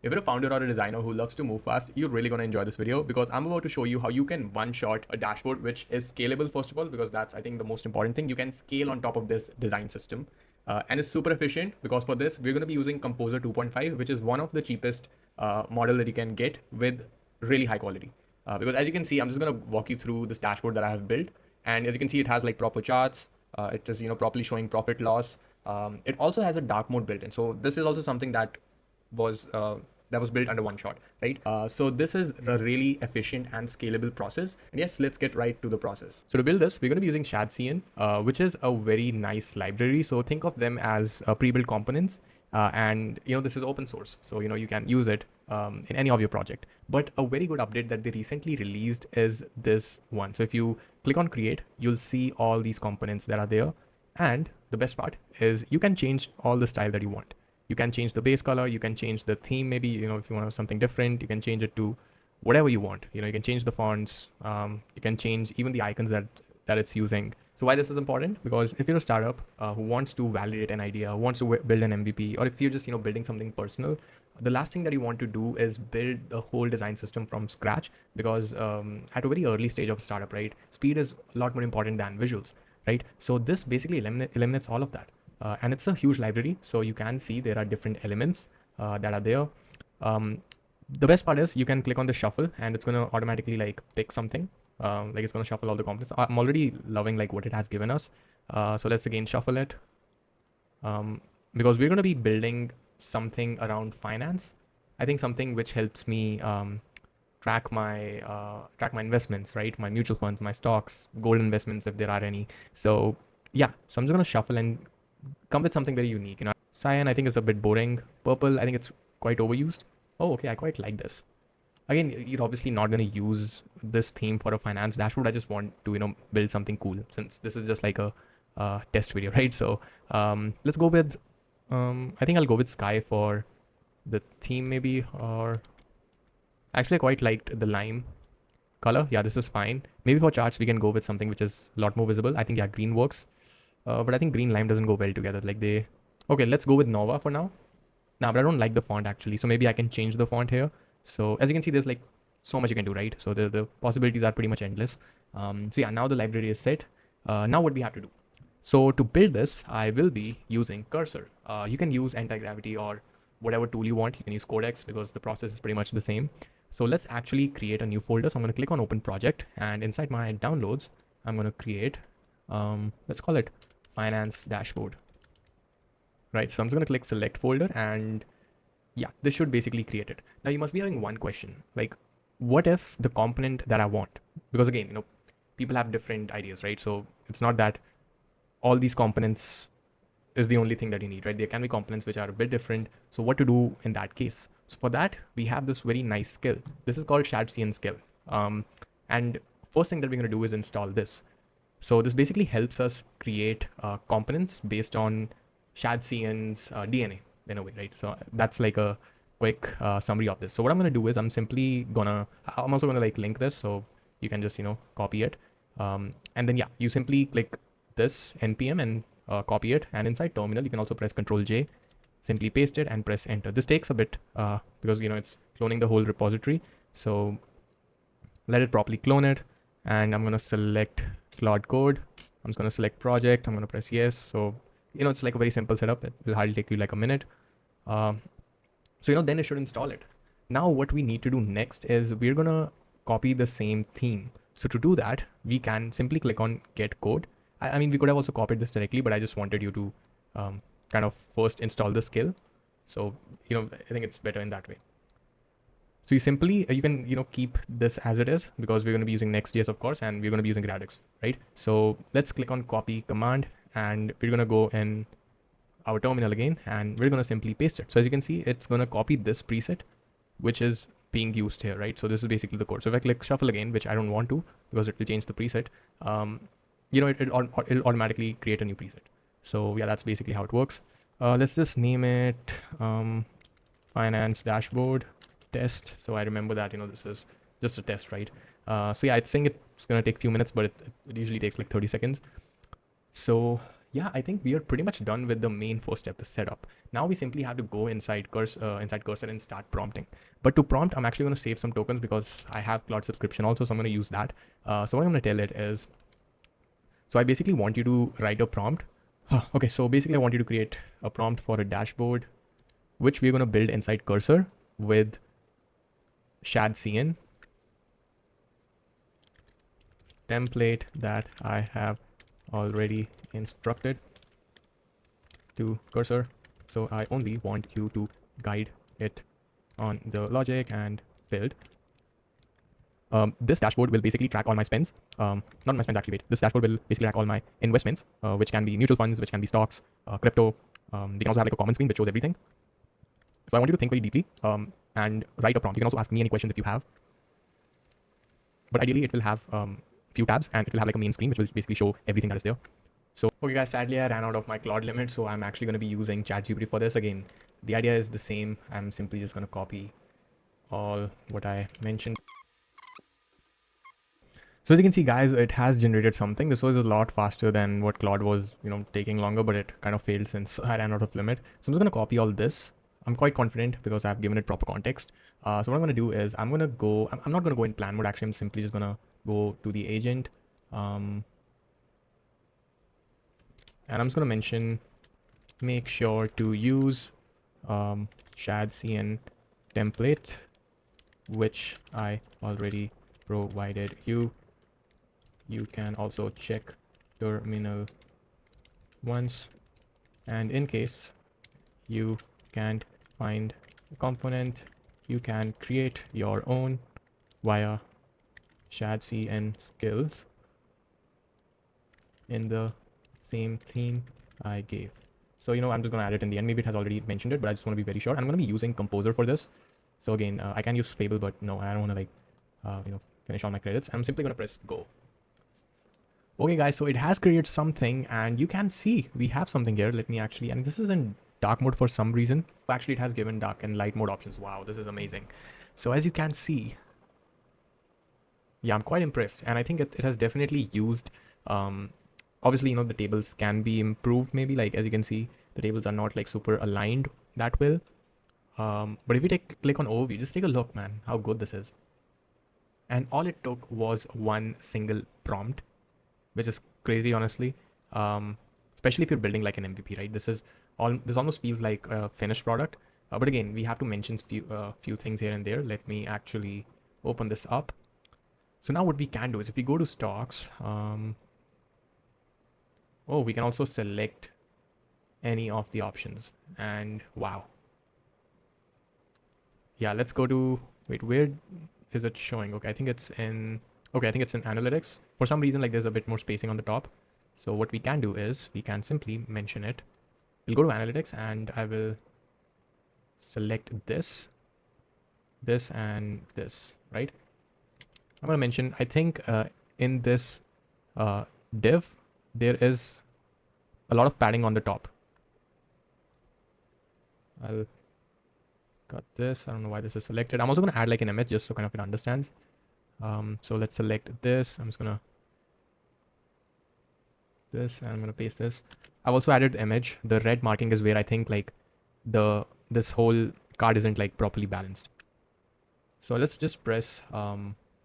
If you're a founder or a designer who loves to move fast, you're really going to enjoy this video because I'm about to show you how you can one-shot a dashboard which is scalable, first of all, because that's, I think, the most important thing. You can scale on top of this design system. And it's super efficient because for this, we're going to be using Composer 2.5, which is one of the cheapest model that you can get with really high quality. Because as you can see, I'm just going to walk you through this dashboard that I have built. And as you can see, it has like proper charts. It is, properly showing profit loss. It also has a dark mode built in. So this is also something was uh, that was built under one shot, right? So this is a really efficient and scalable process. And yes, let's get right to the process. So to build this, we're going to be using ShadCN, which is a very nice library. So think of them as pre-built components. And this is open source, so you can use it in any of your project. But a very good update that they recently released is this one. So if you click on create, you'll see all these components that are there. And the best part is you can change all the style that you want. You can change the base color, you can change the theme, maybe, if you want something different, you can change it to whatever you want. You can change the fonts, you can change even the icons that it's using. So why this is important? Because if you're a startup who wants to validate an idea, wants to build an MVP, or if you're just, building something personal, the last thing that you want to do is build the whole design system from scratch, because at a very early stage of startup, right, speed is a lot more important than visuals, right? So this basically eliminates all of that. And it's a huge library, so you can see there are different elements that are there. The best part is you can click on the shuffle and it's going to automatically like pick something. Like it's going to shuffle all the components. I'm already loving like what it has given us. So let's again shuffle it, because we're going to be building something around finance. I think something which helps me track my investments, right? My mutual funds, my stocks, gold investments, if there are any. So yeah, so I'm just going to shuffle and come with something very unique. Cyan, I think, is a bit boring. Purple, I think it's quite overused. Oh, okay, I quite like this. Again, you're obviously not going to use this theme for a finance dashboard. I just want to, build something cool, since this is just like a test video, right? So let's go with, I think I'll go with sky for the theme maybe, or actually I quite liked the lime color. Yeah, this is fine. Maybe for charts, we can go with something which is a lot more visible. I think, yeah, green works. But I think green lime doesn't go well together. Okay, let's go with Nova for now. Nah, but I don't like the font actually. So maybe I can change the font here. So as you can see, there's like so much you can do, right? So the possibilities are pretty much endless. So yeah, now the library is set. Now what we have to do. So to build this, I will be using Cursor. You can use anti-gravity or whatever tool you want. You can use Codex because the process is pretty much the same. So let's actually create a new folder. So I'm going to click on open project, and inside my downloads, I'm going to create, let's call it finance dashboard, right? So I'm just going to click select folder, and yeah, this should basically create it. Now you must be having one question, like, what if the component that I want, because again, people have different ideas, right? So it's not that all these components is the only thing that you need, right? There can be components which are a bit different. So what to do in that case? So for that, we have this very nice skill. This is called ShadCN skill. And first thing that we're going to do is install this. So this basically helps us create components based on ShadCN's DNA in a way, right? So that's like a quick summary of this. So what I'm going to do is I'm also going to like link this, so you can just, copy it. And then, yeah, you simply click this npm and copy it. And inside terminal, you can also press Ctrl J, simply paste it and press enter. This takes a bit because, it's cloning the whole repository. So let it properly clone it. And I'm going to select Cloud Code. I'm just going to select project. I'm going to press yes. So, it's like a very simple setup. It will hardly take you like a minute. So, then it should install it. Now what we need to do next is we're going to copy the same theme. So to do that, we can simply click on get code. I mean, we could have also copied this directly, but I just wanted you to kind of first install the skill. So, I think it's better in that way. So you simply, you can, keep this as it is, because we're going to be using Next.js, of course, and we're going to be using Radix, right? So let's click on copy command, and we're going to go in our terminal again, and we're going to simply paste it. So as you can see, it's going to copy this preset, which is being used here, right? So this is basically the code. So if I click shuffle again, which I don't want to, because it will change the preset, it'll automatically create a new preset. So yeah, that's basically how it works. Let's just name it finance dashboard test. So I remember that, this is just a test, right? So yeah, it's saying it's going to take a few minutes, but it usually takes like 30 seconds. So yeah, I think we are pretty much done with the main first step, the setup. Now we simply have to go inside cursor and start prompting. But to prompt, I'm actually going to save some tokens because I have Cloud subscription also, so I'm going to use that. So what I'm going to tell it is, so I basically want you to write a prompt. Okay, so basically I want you to create a prompt for a dashboard, which we're going to build inside cursor with ShadCN template that I have already instructed to cursor. So I only want you to guide it on the logic and build. This dashboard will basically track all my spends. Not my spends actually, wait. This dashboard will basically track all my investments, which can be mutual funds, which can be stocks, crypto. We can also have like a comment screen which shows everything. So I want you to think very deeply and write a prompt. You can also ask me any questions if you have. But ideally it will have few tabs and it will have like a main screen which will basically show everything that is there. So, okay guys, sadly I ran out of my Claude limit, so I'm actually going to be using ChatGPT for this. Again, the idea is the same. I'm simply just going to copy all what I mentioned. So as you can see guys, it has generated something. This was a lot faster than what Claude was, taking longer, but it kind of failed since I ran out of limit. So I'm just going to copy all this. I'm quite confident because I've given it proper context. So what I'm going to do is I'm not going to go in plan mode. Actually, I'm simply just going to go to the agent. And I'm just going to mention, make sure to use ShadCN template, which I already provided you. You can also check terminal once, and in case you can't find a component, you can create your own via ShadCN skills in the same theme I gave. So, I'm just going to add it in the end. Maybe it has already mentioned it, but I just want to be very short. I'm going to be using Composer for this. So again, I can use Fable, but no, I don't want to finish all my credits. I'm simply going to press go. Okay guys, so it has created something and you can see we have something here. Let me actually, and this is in dark mode for some reason. Actually, it has given dark and light mode options. Wow, this is amazing. So as you can see, yeah, I'm quite impressed. And I think it has definitely used, obviously, the tables can be improved maybe. Like as you can see, the tables are not like super aligned that well. But if you click on overview, just take a look, man, how good this is. And all it took was one single prompt, which is crazy, honestly. Especially if you're building like an MVP, right? This almost feels like a finished product. But again, we have to mention few things here and there. Let me actually open this up. So now what we can do is if we go to stocks, we can also select any of the options, and wow. Yeah, let's go to, wait, where is it showing? Okay, I think it's in analytics. For some reason, like there's a bit more spacing on the top. So what we can do is we can simply mention it. We'll go to analytics and I will select this, and this, right? I'm going to mention, I think in this div, there is a lot of padding on the top. I'll cut this. I don't know why this is selected. I'm also going to add like an image just so kind of it understands. So let's select this. I'm just going to this and I'm going to paste this. I've also added the image. The red marking is where I think like this whole card isn't like properly balanced. So let's just press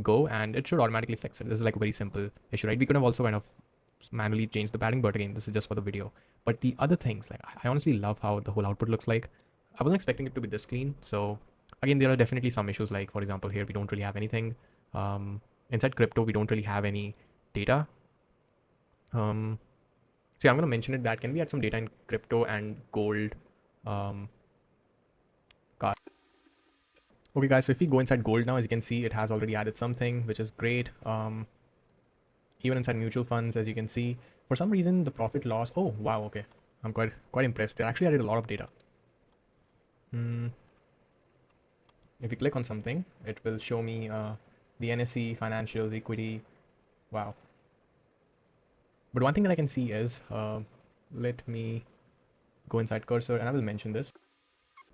go and it should automatically fix it. This is like a very simple issue, right? We could have also kind of manually changed the padding, but again, this is just for the video. But the other things, like I honestly love how the whole output looks like. I wasn't expecting it to be this clean. So again, there are definitely some issues, like for example, here we don't really have anything. Inside crypto, we don't really have any data. So yeah, I'm going to mention it that can we add some data in crypto and gold card. Okay guys, so if we go inside gold now, as you can see, it has already added something, which is great. Even inside mutual funds, as you can see, for some reason the profit loss, oh wow, okay, I'm quite impressed. It actually added a lot of data. If you click on something, it will show me the NSE, financials, equity. Wow. But one thing that I can see is, let me go inside cursor and I will mention this.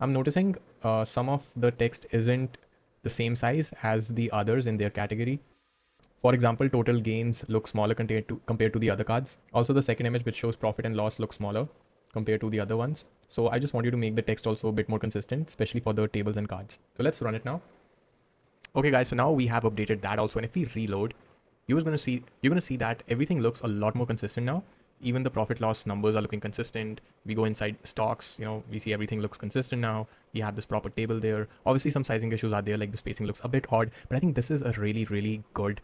I'm noticing some of the text isn't the same size as the others in their category. For example, total gains look smaller compared to the other cards. Also, the second image, which shows profit and loss, looks smaller compared to the other ones. So I just want you to make the text also a bit more consistent, especially for the tables and cards. So let's run it now. Okay, guys. So now we have updated that also, and if we reload, you're gonna see that everything looks a lot more consistent now. Even the profit loss numbers are looking consistent. We go inside stocks, we see everything looks consistent now. We have this proper table there. Obviously, some sizing issues are there, like the spacing looks a bit odd, but I think this is a really, really good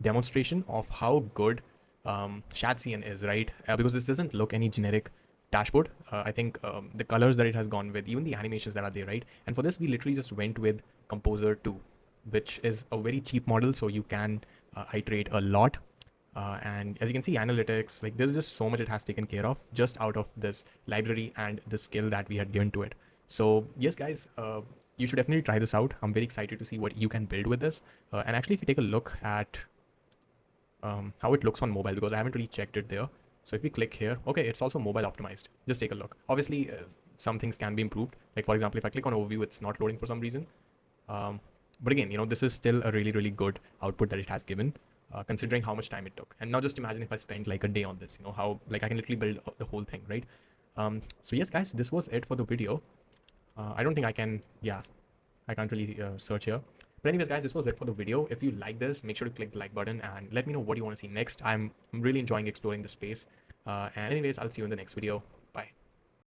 demonstration of how good ShadCN is, right? Because this doesn't look any generic dashboard. I think the colors that it has gone with, even the animations that are there, right? And for this, we literally just went with Composer 2, which is a very cheap model, so you can iterate a lot. And as you can see, analytics, like there's just so much it has taken care of just out of this library and the skill that we had given to it. So yes, guys, you should definitely try this out. I'm very excited to see what you can build with this. And actually, if you take a look at how it looks on mobile, because I haven't really checked it there. So if we click here, okay, it's also mobile optimized. Just take a look. Obviously, some things can be improved. Like for example, if I click on overview, it's not loading for some reason. But again, this is still a really, really good output that it has given, considering how much time it took. And now just imagine if I spent like a day on this, how like I can literally build the whole thing, right? So yes, guys, this was it for the video. I don't think I can, I can't really search here. But anyways, guys, this was it for the video. If you like this, make sure to click the like button and let me know what you want to see next. I'm really enjoying exploring the space. And anyways, I'll see you in the next video.